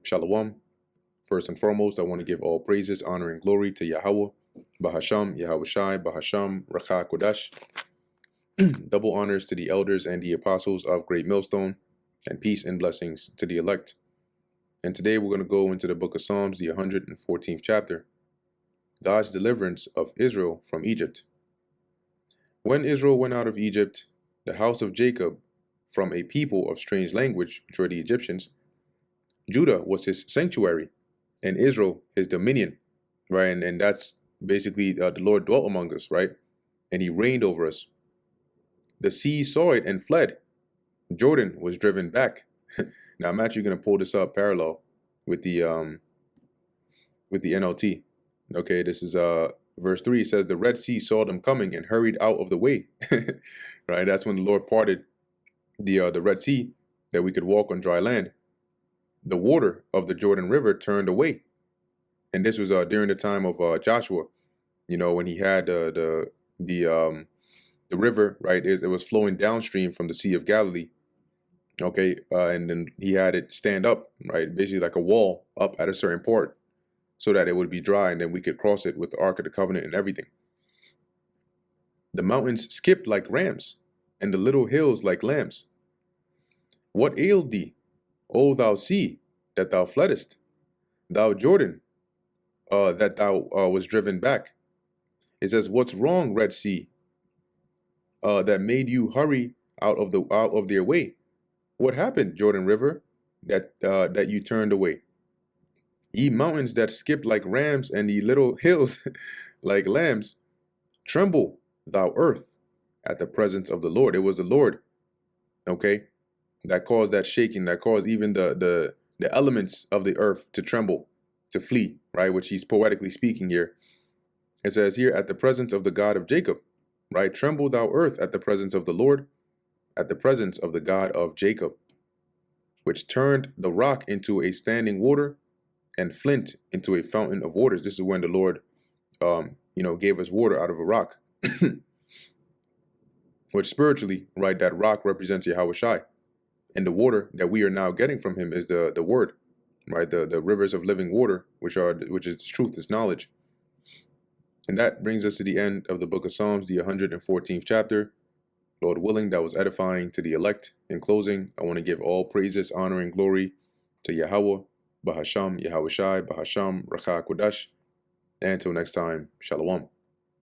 Shalom. First and foremost, I want to give all praises, honor, and glory to Yahweh, Bahasham, Yahweh Shai, Bahasham, Rakha Kodash. Double honors to the elders and the apostles of Great Millstone, and peace and blessings to the elect. And today we're going to go into the book of Psalms, the 114th chapter, God's deliverance of Israel from Egypt. When Israel went out of Egypt, the house of Jacob, from a people of strange language, which were the Egyptians, Judah was his sanctuary, and Israel his dominion, right? And that's basically the Lord dwelt among us, right? And he reigned over us. The sea saw it and fled. Jordan was driven back. Now I'm actually going to pull this up parallel with the NLT. Okay, this is verse 3. It says the Red Sea saw them coming and hurried out of the way. Right? That's when the Lord parted the Red Sea, that we could walk on dry land. The water of the Jordan River turned away. And this was during the time of Joshua, you know, when he had the river, right? It was flowing downstream from the Sea of Galilee. Okay, and then he had it stand up, right? Basically like a wall up at a certain part so that it would be dry, and then we could cross it with the Ark of the Covenant and everything. The mountains skipped like rams, and the little hills like lambs. What ailed thee, O thou sea, that thou fleddest? Thou Jordan, that thou was driven back. It says, what's wrong, Red Sea, that made you hurry out of their way? What happened, Jordan River, that you turned away? Ye mountains that skipped like rams, and ye little hills like lambs, tremble, thou earth, at the presence of the Lord. It was the Lord, okay, that caused that shaking, that caused even the elements of the earth to tremble, to flee, right? Which he's poetically speaking here. It says here, at the presence of the God of Jacob, right? Tremble, thou earth, at the presence of the Lord, at the presence of the God of Jacob, which turned the rock into a standing water and flint into a fountain of waters. This is when the Lord, gave us water out of a rock, which spiritually, right, that rock represents Yahweh Shai. And the water that we are now getting from him is the word, right? The rivers of living water, which is truth, is knowledge. And that brings us to the end of the book of Psalms, the 114th chapter. Lord willing, that was edifying to the elect. In closing, I want to give all praises, honor, and glory to Yahweh, Bahasham, Yahweh Shai, Bahasham, Rakha Kodash. And until next time, Shalom.